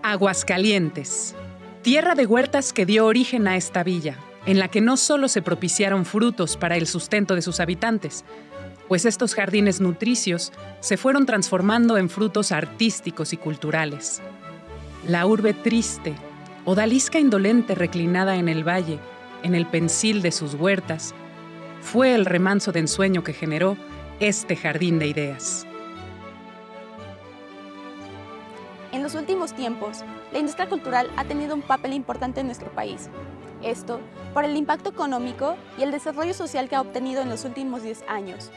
Aguascalientes, tierra de huertas que dio origen a esta villa, en la que no solo se propiciaron frutos para el sustento de sus habitantes, pues estos jardines nutricios se fueron transformando en frutos artísticos y culturales. La urbe triste, odalisca indolente reclinada en el valle, en el pensil de sus huertas, fue el remanso de ensueño que generó este jardín de ideas. En los últimos tiempos, la industria cultural ha tenido un papel importante en nuestro país. Esto por el impacto económico y el desarrollo social que ha obtenido en los últimos 10 años.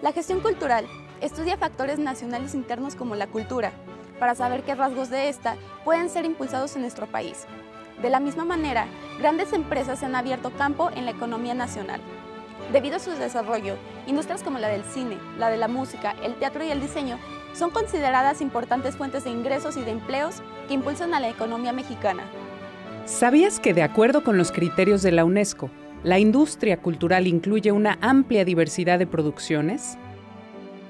La gestión cultural estudia factores nacionales internos como la cultura, para saber qué rasgos de esta pueden ser impulsados en nuestro país. De la misma manera, grandes empresas se han abierto campo en la economía nacional. Debido a su desarrollo, industrias como la del cine, la de la música, el teatro y el diseño son consideradas importantes fuentes de ingresos y de empleos que impulsan a la economía mexicana. ¿Sabías que, de acuerdo con los criterios de la UNESCO, la industria cultural incluye una amplia diversidad de producciones?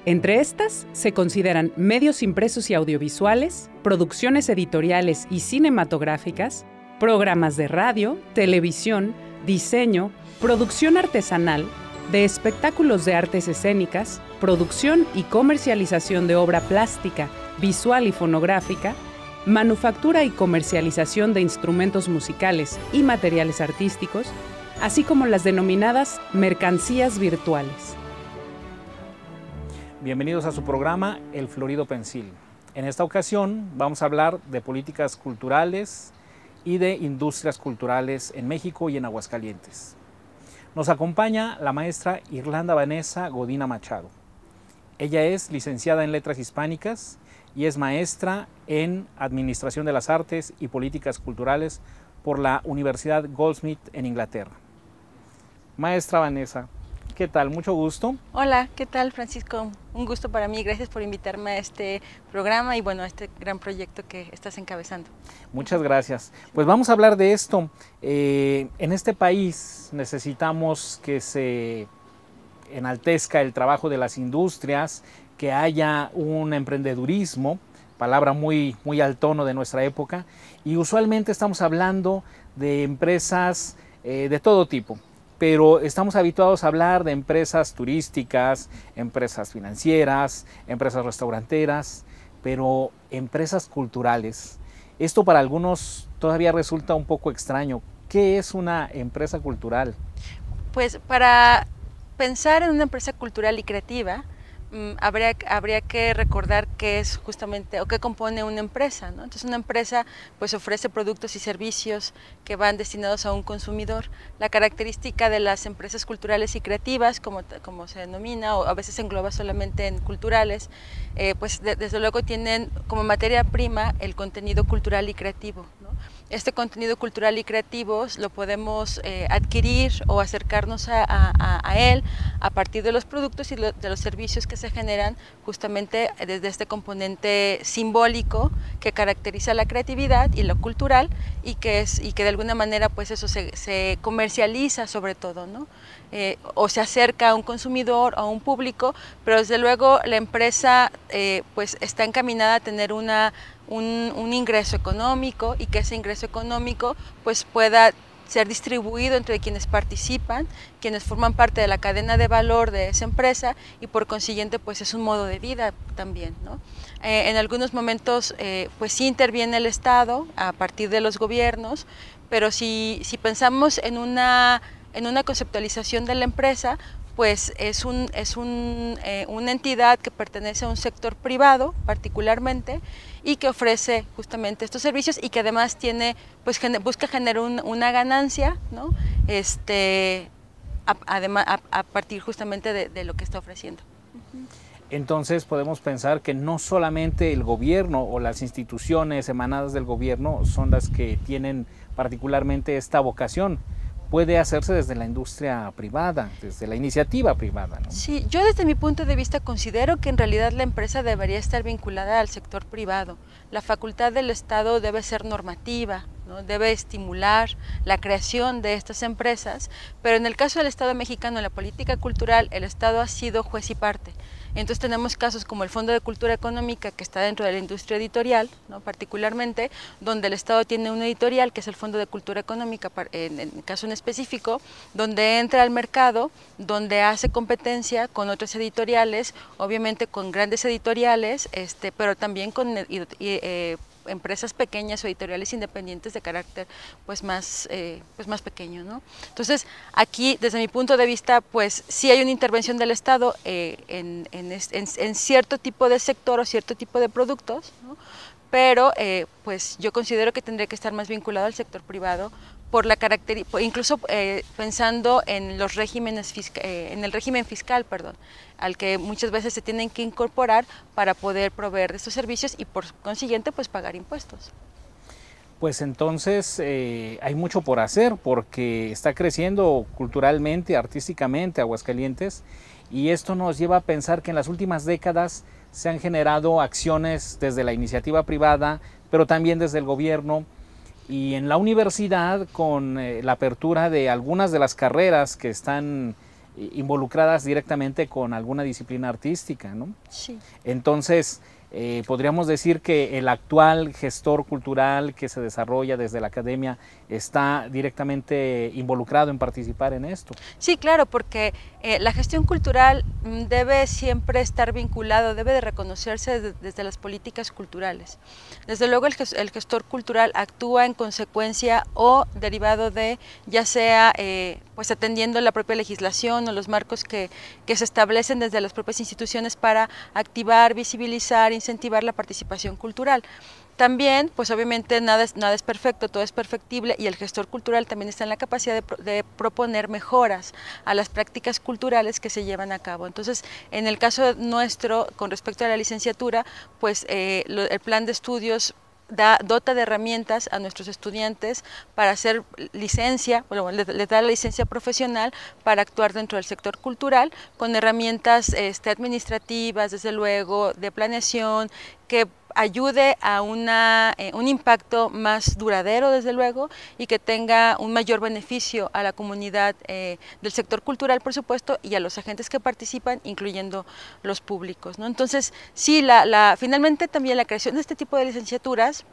Entre estas se consideran medios impresos y audiovisuales, producciones editoriales y cinematográficas, programas de radio, televisión, diseño, producción artesanal, de espectáculos de artes escénicas, producción y comercialización de obra plástica, visual y fonográfica, manufactura y comercialización de instrumentos musicales y materiales artísticos, así como las denominadas mercancías virtuales. Bienvenidos a su programa El Florido Pensil. En esta ocasión vamos a hablar de políticas culturales y de industrias culturales en México y en Aguascalientes. Nos acompaña la maestra Irlanda Vanessa Godina Machado. Ella es licenciada en Letras Hispánicas y es maestra en Administración de las Artes y Políticas Culturales por la Universidad Goldsmith en Inglaterra. Maestra Vanessa, ¿qué tal? Mucho gusto. Hola, ¿qué tal, Francisco? Un gusto para mí, gracias por invitarme a este programa y bueno, a este gran proyecto que estás encabezando. Muchas gracias. Pues vamos a hablar de esto. En este país necesitamos que se enaltezca el trabajo de las industrias, que haya un emprendedurismo, palabra muy al tono de nuestra época, y usualmente estamos hablando de empresas de todo tipo. Pero estamos habituados a hablar de empresas turísticas, empresas financieras, empresas restauranteras, pero empresas culturales. Esto para algunos todavía resulta un poco extraño. ¿Qué es una empresa cultural? Pues para pensar en una empresa cultural y creativa, habría que recordar qué es justamente o qué compone una empresa, ¿no? Entonces una empresa pues ofrece productos y servicios que van destinados a un consumidor. La característica de las empresas culturales y creativas, como se denomina, o a veces se engloba solamente en culturales, pues desde luego tienen como materia prima el contenido cultural y creativo, ¿no? Este contenido cultural y creativo lo podemos adquirir o acercarnos a él a partir de los productos y de los servicios que se generan justamente desde este componente simbólico que caracteriza la creatividad y lo cultural y que de alguna manera pues eso se comercializa sobre todo, ¿no? O se acerca a un consumidor o a un público, pero desde luego la empresa pues está encaminada a tener un ingreso económico y que ese ingreso económico pues pueda ser distribuido entre quienes participan, quienes forman parte de la cadena de valor de esa empresa y por consiguiente pues es un modo de vida también, ¿no? En algunos momentos pues sí interviene el Estado a partir de los gobiernos, pero si pensamos en una conceptualización de la empresa, pues es una entidad que pertenece a un sector privado particularmente y que ofrece justamente estos servicios y que además busca generar una ganancia, ¿no? A partir justamente de lo que está ofreciendo. Entonces podemos pensar que no solamente el gobierno o las instituciones emanadas del gobierno son las que tienen particularmente esta vocación. Puede hacerse desde la industria privada, desde la iniciativa privada, ¿no? Sí, yo desde mi punto de vista considero que en realidad la empresa debería estar vinculada al sector privado. La facultad del Estado debe ser normativa, ¿no? Debe estimular la creación de estas empresas, pero en el caso del Estado mexicano, en la política cultural, el Estado ha sido juez y parte. Entonces tenemos casos como el Fondo de Cultura Económica, que está dentro de la industria editorial, ¿no? Particularmente, donde el Estado tiene una editorial, que es el Fondo de Cultura Económica, en el caso en específico, donde entra al mercado, donde hace competencia con otras editoriales, obviamente con grandes editoriales, pero también con empresas pequeñas o editoriales independientes de carácter pues más pequeño, ¿no? Entonces aquí desde mi punto de vista pues sí hay una intervención del Estado en cierto tipo de sector o cierto tipo de productos, ¿no? Pero pues yo considero que tendría que estar más vinculado al sector privado por la incluso pensando en los regímenes en el régimen fiscal, perdón, al que muchas veces se tienen que incorporar para poder proveer de estos servicios y por consiguiente pues pagar impuestos. Pues entonces hay mucho por hacer porque está creciendo culturalmente, artísticamente Aguascalientes, y esto nos lleva a pensar que en las últimas décadas se han generado acciones desde la iniciativa privada, pero también desde el gobierno, y en la universidad con la apertura de algunas de las carreras que están involucradas directamente con alguna disciplina artística, ¿no? Sí. Entonces, podríamos decir que el actual gestor cultural que se desarrolla desde la academia está directamente involucrado en participar en esto. Sí, claro, porque la gestión cultural debe siempre estar vinculado, debe de reconocerse desde las políticas culturales. Desde luego el gestor cultural actúa en consecuencia o derivado de, ya sea pues atendiendo la propia legislación o los marcos que se establecen desde las propias instituciones para activar, visibilizar, incentivar la participación cultural. También, pues obviamente nada es perfecto, todo es perfectible y el gestor cultural también está en la capacidad de proponer mejoras a las prácticas culturales que se llevan a cabo. Entonces, en el caso nuestro, con respecto a la licenciatura, pues el plan de estudios dota de herramientas a nuestros estudiantes para hacer licencia, bueno, les da la licencia profesional para actuar dentro del sector cultural con herramientas administrativas, desde luego, de planeación, que ayude a un impacto más duradero, desde luego, y que tenga un mayor beneficio a la comunidad del sector cultural, por supuesto, y a los agentes que participan, incluyendo los públicos, ¿no? Entonces, sí, finalmente también la creación de este tipo de licenciaturas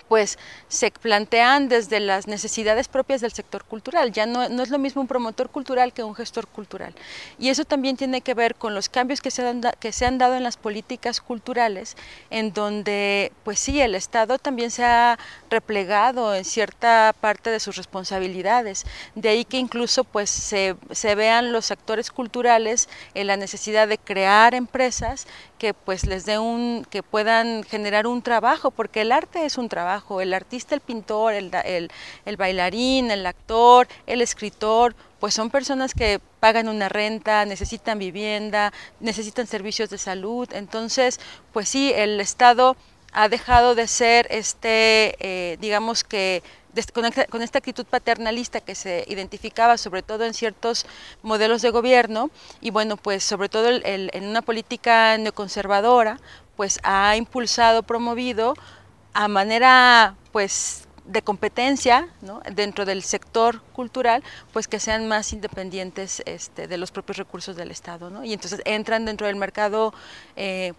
pues se plantean desde las necesidades propias del sector cultural. Ya no es lo mismo un promotor cultural que un gestor cultural. Y eso también tiene que ver con los cambios que se han dado en las políticas culturales, en donde, pues sí, el Estado también se ha replegado en cierta parte de sus responsabilidades. De ahí que incluso pues se vean los actores culturales en la necesidad de crear empresas que pues que puedan generar un trabajo, porque el arte es un trabajo, el artista, el pintor, el bailarín, el actor, el escritor, pues son personas que pagan una renta, necesitan vivienda, necesitan servicios de salud. Entonces, pues sí, el Estado ha dejado de ser digamos que con esta actitud paternalista que se identificaba sobre todo en ciertos modelos de gobierno, y bueno, pues sobre todo en una política neoconservadora, pues ha impulsado, promovido a manera pues de competencia, ¿no?, dentro del sector cultural, pues que sean más independientes de los propios recursos del Estado, ¿no? Y entonces entran dentro del mercado,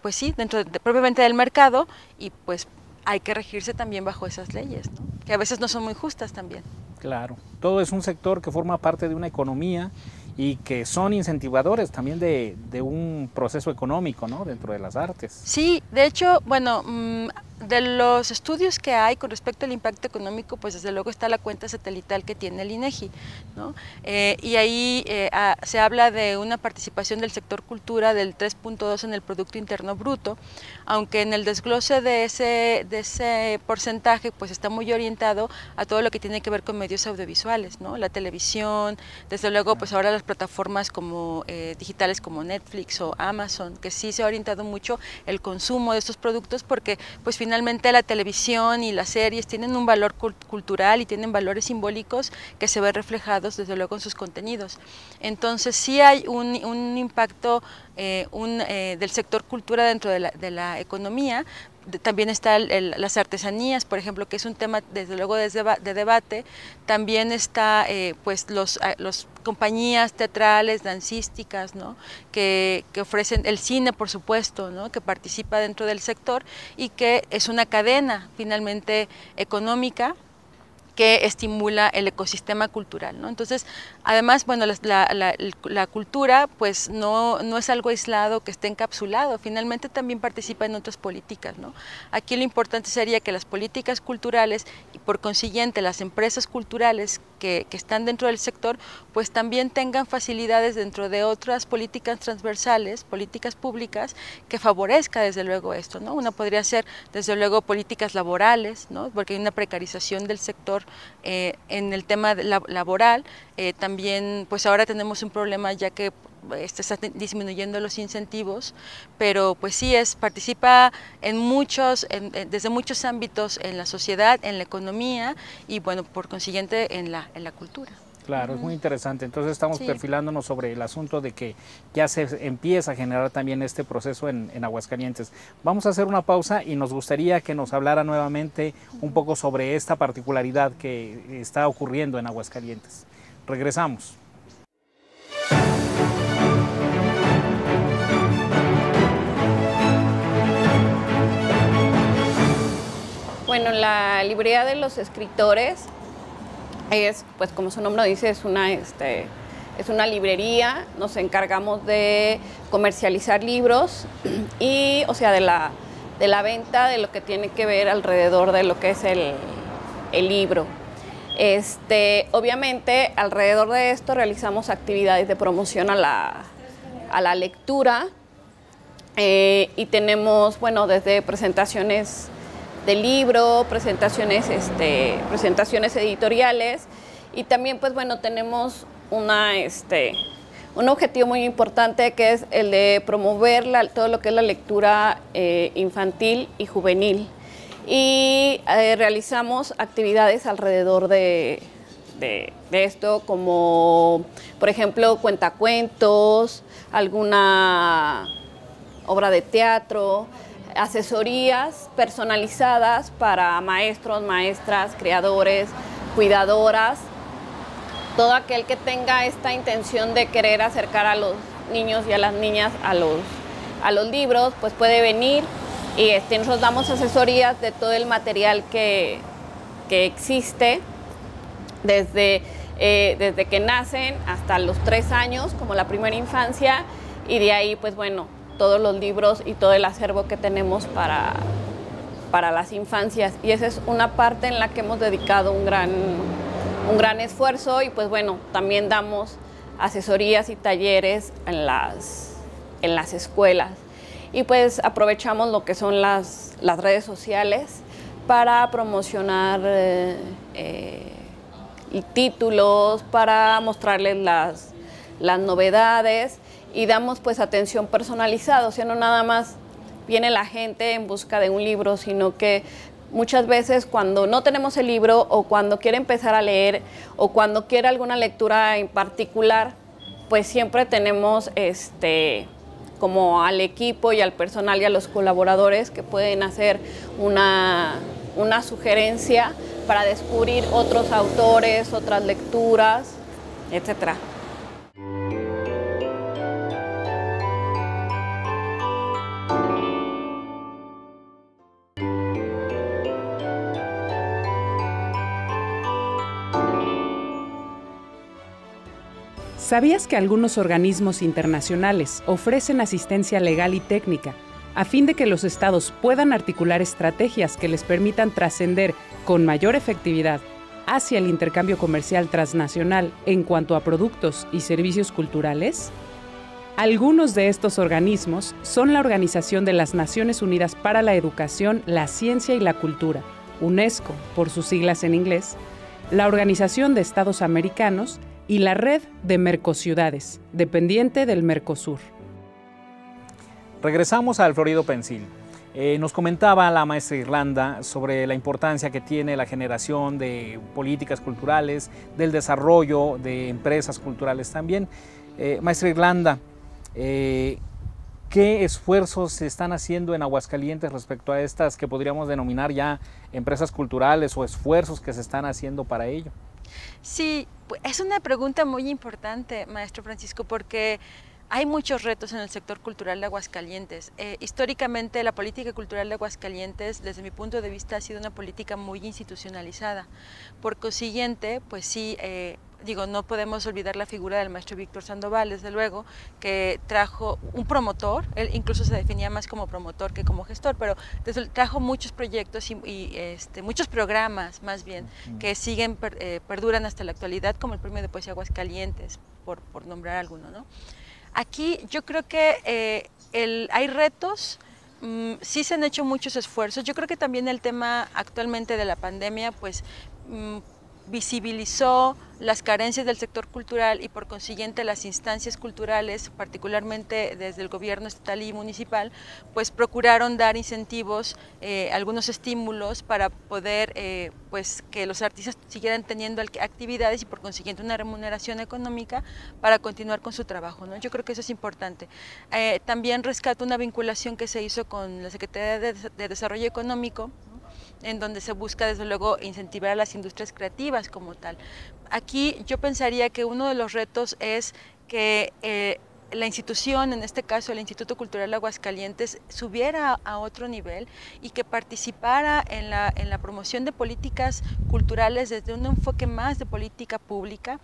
pues sí, propiamente del mercado, y pues hay que regirse también bajo esas leyes, ¿no?, que a veces no son muy justas también. Claro, todo es un sector que forma parte de una economía y que son incentivadores también de un proceso económico, ¿no?, dentro de las artes. Sí, de hecho, bueno, de los estudios que hay con respecto al impacto económico, pues desde luego está la cuenta satelital que tiene el INEGI, ¿no? Y ahí se habla de una participación del sector cultura del 3.2 en el Producto Interno Bruto, aunque en el desglose de ese porcentaje pues está muy orientado a todo lo que tiene que ver con medios audiovisuales, ¿no? La televisión, desde luego pues ahora las plataformas como digitales como Netflix o Amazon, que sí se ha orientado mucho el consumo de estos productos porque pues finalmente la televisión y las series tienen un valor cultural y tienen valores simbólicos que se ven reflejados desde luego en sus contenidos. Entonces sí hay un impacto del sector cultura dentro de la economía. También están las artesanías, por ejemplo, que es un tema desde luego de debate. También está pues los compañías teatrales, dancísticas, ¿no? que ofrecen el cine, por supuesto, ¿no? Que participa dentro del sector y que es una cadena finalmente económica que estimula el ecosistema cultural, ¿no? Entonces, además, bueno, la cultura pues no es algo aislado que esté encapsulado, finalmente también participa en otras políticas, ¿no? Aquí lo importante sería que las políticas culturales y por consiguiente las empresas culturales que están dentro del sector pues también tengan facilidades dentro de otras políticas transversales, políticas públicas que favorezca desde luego esto, ¿no? Una podría ser desde luego políticas laborales, ¿no? Porque hay una precarización del sector en el tema laboral. También pues ahora tenemos un problema ya que está disminuyendo los incentivos, pero pues sí participa en desde muchos ámbitos en la sociedad, en la economía y bueno, por consiguiente en la cultura. Claro, es muy interesante. Entonces estamos perfilándonos sobre el asunto de que ya se empieza a generar también este proceso en Aguascalientes. Vamos a hacer una pausa y nos gustaría que nos hablara nuevamente un poco sobre esta particularidad que está ocurriendo en Aguascalientes. Regresamos. Bueno, la librería de los escritores es, pues como su nombre dice, es una librería. Nos encargamos de comercializar libros y, o sea, de la venta de lo que tiene que ver alrededor de lo que es el libro. Obviamente, alrededor de esto realizamos actividades de promoción a la lectura y tenemos, bueno, desde presentaciones de libro, presentaciones editoriales y también pues bueno tenemos un objetivo muy importante que es el de promover todo lo que es la lectura infantil y juvenil y realizamos actividades alrededor de esto como por ejemplo cuentacuentos, alguna obra de teatro, asesorías personalizadas para maestros, maestras, creadores, cuidadoras, todo aquel que tenga esta intención de querer acercar a los niños y a las niñas a los libros, pues puede venir y nosotros damos asesorías de todo el material que existe desde que nacen hasta los 3 años, como la primera infancia, y de ahí pues bueno, todos los libros y todo el acervo que tenemos para las infancias. Y esa es una parte en la que hemos dedicado un gran esfuerzo y pues bueno, también damos asesorías y talleres en las escuelas. Y pues aprovechamos lo que son las redes sociales para promocionar títulos, para mostrarles las novedades y damos pues atención personalizada, o sea, no nada más viene la gente en busca de un libro, sino que muchas veces cuando no tenemos el libro o cuando quiere empezar a leer o cuando quiere alguna lectura en particular, pues siempre tenemos como al equipo y al personal y a los colaboradores que pueden hacer una sugerencia para descubrir otros autores, otras lecturas, etcétera. ¿Sabías que algunos organismos internacionales ofrecen asistencia legal y técnica a fin de que los estados puedan articular estrategias que les permitan trascender con mayor efectividad hacia el intercambio comercial transnacional en cuanto a productos y servicios culturales? Algunos de estos organismos son la Organización de las Naciones Unidas para la Educación, la Ciencia y la Cultura, UNESCO, por sus siglas en inglés, la Organización de Estados Americanos y la Red de Mercociudades, dependiente del Mercosur. Regresamos al Florido Pensil. Nos comentaba la maestra Irlanda sobre la importancia que tiene la generación de políticas culturales, del desarrollo de empresas culturales también. Maestra Irlanda, ¿Qué esfuerzos se están haciendo en Aguascalientes respecto a estas que podríamos denominar ya empresas culturales o esfuerzos que se están haciendo para ello? Sí, es una pregunta muy importante, maestro Francisco, porque hay muchos retos en el sector cultural de Aguascalientes. Históricamente la política cultural de Aguascalientes, desde mi punto de vista, ha sido una política muy institucionalizada. Por consiguiente, pues sí, no podemos olvidar la figura del maestro Víctor Sandoval, desde luego, que trajo un promotor, él incluso se definía más como promotor que como gestor, pero trajo muchos proyectos y muchos programas, más bien, que siguen, perduran hasta la actualidad, como el Premio de Poesía Aguascalientes, por nombrar alguno, ¿no? Aquí yo creo que hay retos, sí se han hecho muchos esfuerzos. Yo creo que también el tema actualmente de la pandemia pues visibilizó las carencias del sector cultural y por consiguiente las instancias culturales, particularmente desde el gobierno estatal y municipal, pues procuraron dar incentivos, algunos estímulos para poder pues que los artistas siguieran teniendo actividades y por consiguiente una remuneración económica para continuar con su trabajo, ¿no? Yo creo que eso es importante. También rescato una vinculación que se hizo con la Secretaría de Desarrollo Económico, en donde se busca desde luego incentivar a las industrias creativas como tal. Aquí yo pensaría que uno de los retos es que la institución, en este caso el Instituto Cultural de Aguascalientes, subiera a otro nivel y que participara en la promoción de políticas culturales desde un enfoque más de política pública,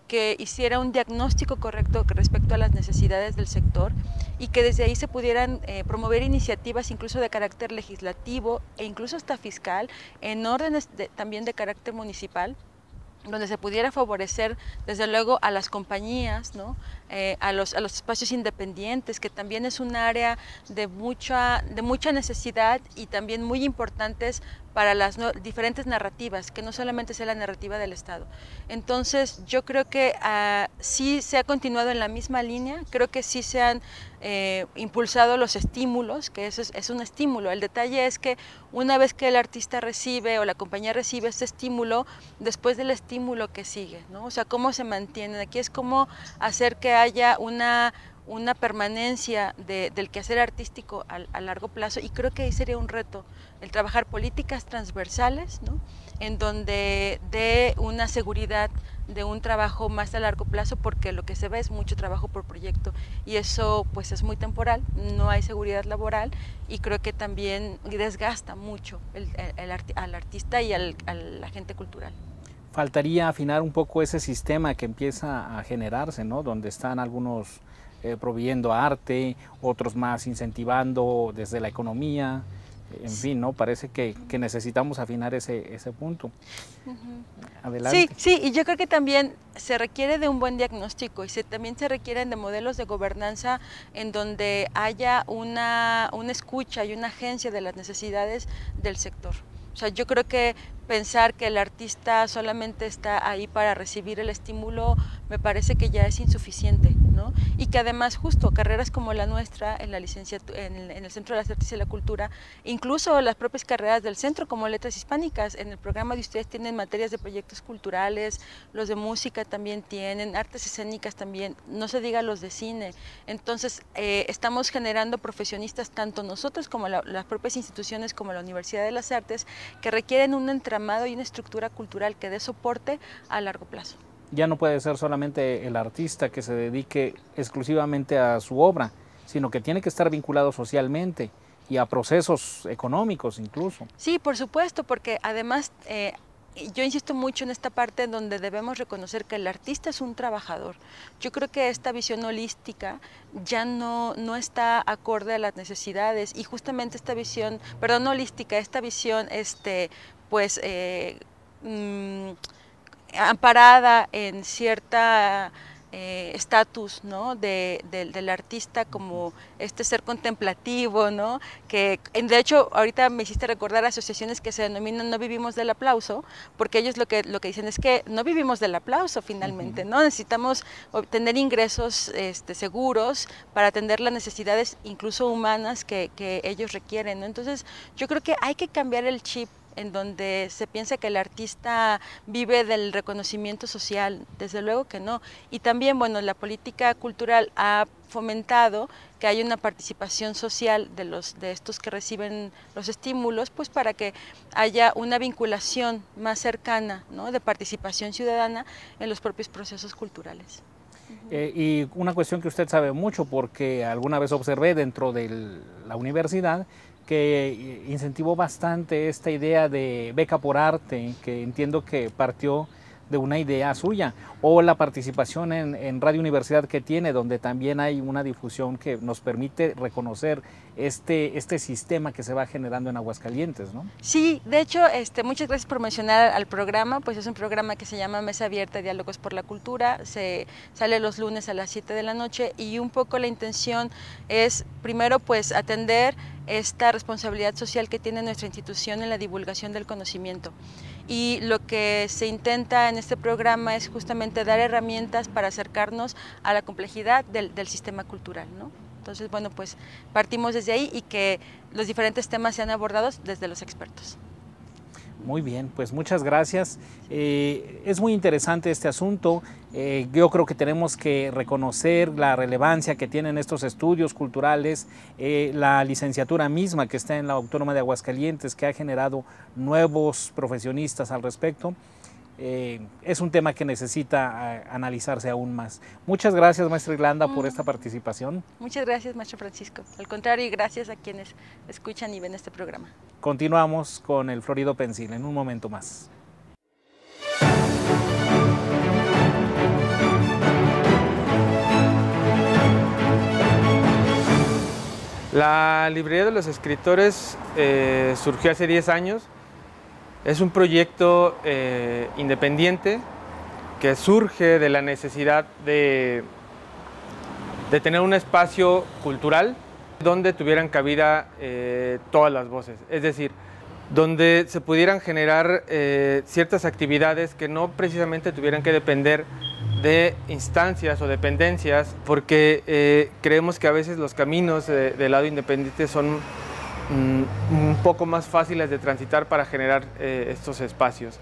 que hiciera un diagnóstico correcto respecto a las necesidades del sector y que desde ahí se pudieran promover iniciativas incluso de carácter legislativo e incluso hasta fiscal, en órdenes también de carácter municipal, donde se pudiera favorecer desde luego a las compañías, ¿no? A los espacios independientes, que también es un área de mucha necesidad y también muy importantes para las diferentes narrativas, que no solamente sea la narrativa del Estado. Entonces yo creo que sí se ha continuado en la misma línea, creo que sí se han impulsado los estímulos, que eso es un estímulo. El detalle es que una vez que el artista recibe o la compañía recibe este estímulo, después del estímulo que sigue, ¿no? O sea, cómo se mantienen. Aquí es cómo hacer que haya una permanencia del quehacer artístico a largo plazo, y creo que ahí sería un reto el trabajar políticas transversales, ¿no? En donde dé una seguridad de un trabajo más a largo plazo, porque lo que se ve es mucho trabajo por proyecto y eso pues es muy temporal, no hay seguridad laboral y creo que también desgasta mucho al artista y al agente cultural. Faltaría afinar un poco ese sistema que empieza a generarse, ¿no? Donde están algunos proveyendo arte, otros más incentivando desde la economía, en fin, ¿no? Parece que necesitamos afinar ese punto. Adelante. Sí, y yo creo que también se requiere de un buen diagnóstico y también se requieren de modelos de gobernanza en donde haya una escucha y una agencia de las necesidades del sector. O sea, yo creo que pensar que el artista solamente está ahí para recibir el estímulo me parece que ya es insuficiente, ¿no? Y que además justo carreras como la nuestra en la licenciatura, en el Centro de las Artes y la Cultura, incluso las propias carreras del centro como Letras Hispánicas, en el programa de ustedes tienen materias de proyectos culturales, los de música también tienen, artes escénicas también, no se diga los de cine. Entonces estamos generando profesionistas, tanto nosotros como las propias instituciones como la Universidad de las Artes, que requieren un entramado y una estructura cultural que dé soporte a largo plazo. Ya no puede ser solamente el artista que se dedique exclusivamente a su obra, sino que tiene que estar vinculado socialmente y a procesos económicos incluso. Sí, por supuesto, porque además yo insisto mucho en esta parte en donde debemos reconocer que el artista es un trabajador. Yo creo que esta visión holística ya no está acorde a las necesidades y justamente esta visión, perdón, no holística, esta visión pues amparada en cierta estatus, ¿no? del artista como este ser contemplativo, ¿no? Que de hecho ahorita me hiciste recordar asociaciones que se denominan no vivimos del aplauso, porque ellos lo que dicen es que no vivimos del aplauso finalmente, ¿no? Necesitamos obtener ingresos seguros para atender las necesidades incluso humanas que ellos requieren, ¿no? Entonces yo creo que hay que cambiar el chip en donde se piensa que el artista vive del reconocimiento social, desde luego que no. Y también, bueno, la política cultural ha fomentado que haya una participación social de estos que reciben los estímulos, pues para que haya una vinculación más cercana, ¿no?, de participación ciudadana en los propios procesos culturales. Y una cuestión que usted sabe mucho, porque alguna vez observé dentro de la universidad que incentivó bastante esta idea de beca por arte, que entiendo que partió de una idea suya, o la participación en Radio Universidad que tiene, donde también hay una difusión que nos permite reconocer este sistema que se va generando en Aguascalientes, ¿no? Sí, de hecho, muchas gracias por mencionar al programa, pues es un programa que se llama Mesa Abierta, Diálogos por la Cultura, se sale los lunes a las 7 de la noche y un poco la intención es, primero, pues atender esta responsabilidad social que tiene nuestra institución en la divulgación del conocimiento. Y lo que se intenta en este programa es justamente dar herramientas para acercarnos a la complejidad del sistema cultural, ¿no? Entonces, bueno, pues partimos desde ahí y que los diferentes temas sean abordados desde los expertos. Muy bien, pues muchas gracias. Es muy interesante este asunto. Yo creo que tenemos que reconocer la relevancia que tienen estos estudios culturales, la licenciatura misma que está en la Autónoma de Aguascalientes, que ha generado nuevos profesionistas al respecto. Es un tema que necesita analizarse aún más. Muchas gracias, maestra Irlanda, por esta participación. Muchas gracias, maestro Francisco. Al contrario, y gracias a quienes escuchan y ven este programa. Continuamos con el Florido Pensil en un momento más. La Librería de los Escritores surgió hace 10 años. Es un proyecto independiente que surge de la necesidad de tener un espacio cultural donde tuvieran cabida todas las voces, es decir, donde se pudieran generar ciertas actividades que no precisamente tuvieran que depender de instancias o dependencias, porque creemos que a veces los caminos del lado independiente son un poco más fáciles de transitar para generar estos espacios.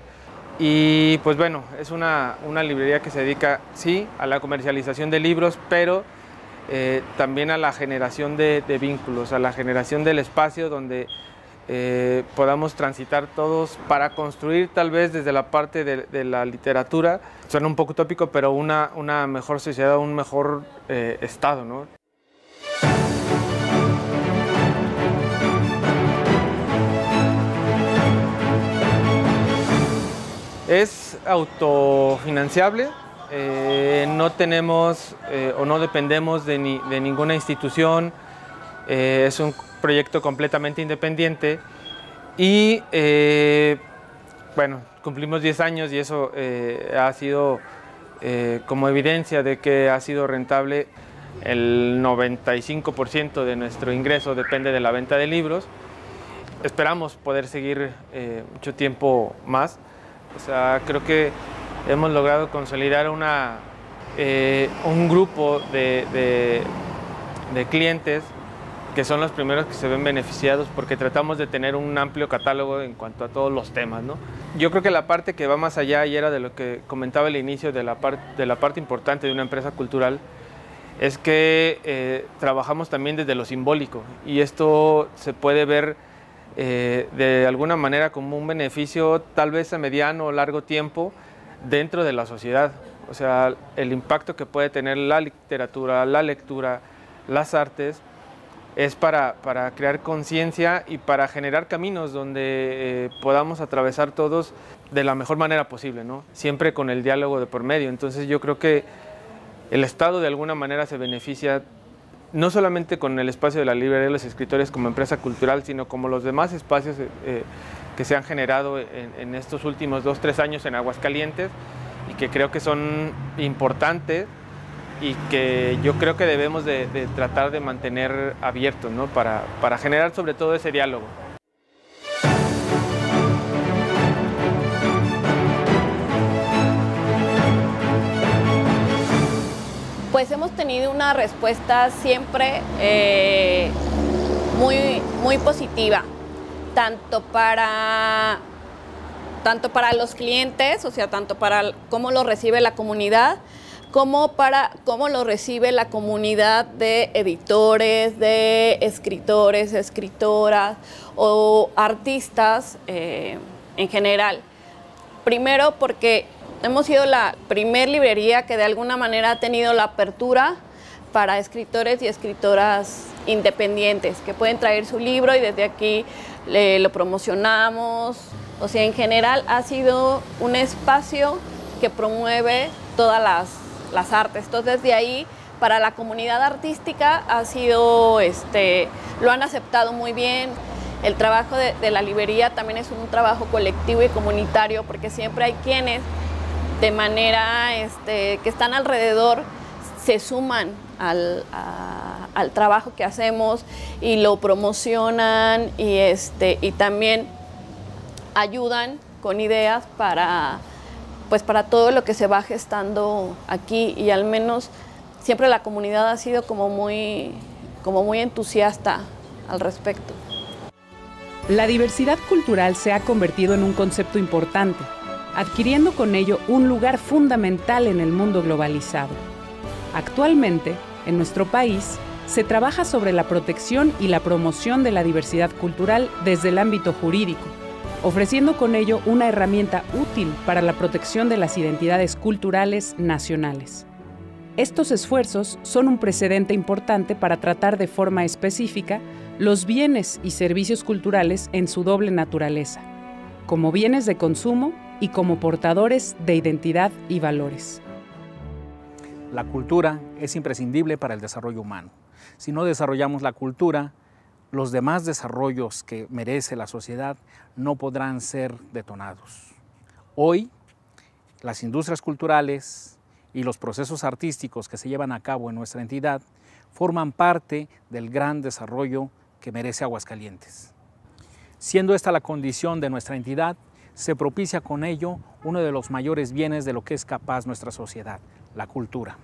Y pues bueno, es una librería que se dedica, sí, a la comercialización de libros, pero también a la generación de vínculos, a la generación del espacio donde podamos transitar todos para construir tal vez desde la parte de la literatura, suena un poco utópico, pero una mejor sociedad, un mejor estado, ¿no? Es autofinanciable, no tenemos o no dependemos de ninguna institución, es un proyecto completamente independiente y bueno, cumplimos 10 años y eso ha sido como evidencia de que ha sido rentable. El 95% de nuestro ingreso depende de la venta de libros. Esperamos poder seguir mucho tiempo más. O sea, creo que hemos logrado consolidar un grupo de clientes que son los primeros que se ven beneficiados porque tratamos de tener un amplio catálogo en cuanto a todos los temas, ¿no? Yo creo que la parte que va más allá, y era de lo que comentaba al inicio, de la parte importante de una empresa cultural, es que trabajamos también desde lo simbólico y esto se puede ver de alguna manera como un beneficio tal vez a mediano o largo tiempo dentro de la sociedad. O sea, el impacto que puede tener la literatura, la lectura, las artes, es para crear conciencia y para generar caminos donde podamos atravesar todos de la mejor manera posible, ¿no? Siempre con el diálogo de por medio. Entonces yo creo que el Estado de alguna manera se beneficia no solamente con el espacio de la Librería de los Escritores como empresa cultural, sino como los demás espacios que se han generado en estos últimos 2-3 años en Aguascalientes y que creo que son importantes y que yo creo que debemos de tratar de mantener abiertos, ¿no? para generar sobre todo ese diálogo. Pues hemos tenido una respuesta siempre muy positiva. tanto para los clientes, o sea, tanto para cómo lo recibe la comunidad, como para cómo lo recibe la comunidad de editores, de escritores, escritoras o artistas en general. Primero porque hemos sido la primer librería que de alguna manera ha tenido la apertura para escritores y escritoras independientes, que pueden traer su libro y desde aquí lo promocionamos. O sea, en general ha sido un espacio que promueve todas las artes. Entonces, de ahí, para la comunidad artística ha sido, lo han aceptado muy bien. El trabajo de la librería también es un trabajo colectivo y comunitario, porque siempre hay quienes, de manera que están alrededor, se suman al trabajo que hacemos y lo promocionan y también ayudan con ideas para todo lo que se va gestando aquí, y al menos siempre la comunidad ha sido como muy entusiasta al respecto. La diversidad cultural se ha convertido en un concepto importante, adquiriendo con ello un lugar fundamental en el mundo globalizado. Actualmente, en nuestro país, se trabaja sobre la protección y la promoción de la diversidad cultural desde el ámbito jurídico, ofreciendo con ello una herramienta útil para la protección de las identidades culturales nacionales. Estos esfuerzos son un precedente importante para tratar de forma específica los bienes y servicios culturales en su doble naturaleza, como bienes de consumo y como portadores de identidad y valores. La cultura es imprescindible para el desarrollo humano. Si no desarrollamos la cultura, los demás desarrollos que merece la sociedad no podrán ser detonados. Hoy, las industrias culturales y los procesos artísticos que se llevan a cabo en nuestra entidad forman parte del gran desarrollo que merece Aguascalientes. Siendo esta la condición de nuestra entidad, se propicia con ello uno de los mayores bienes de lo que es capaz nuestra sociedad, la cultura.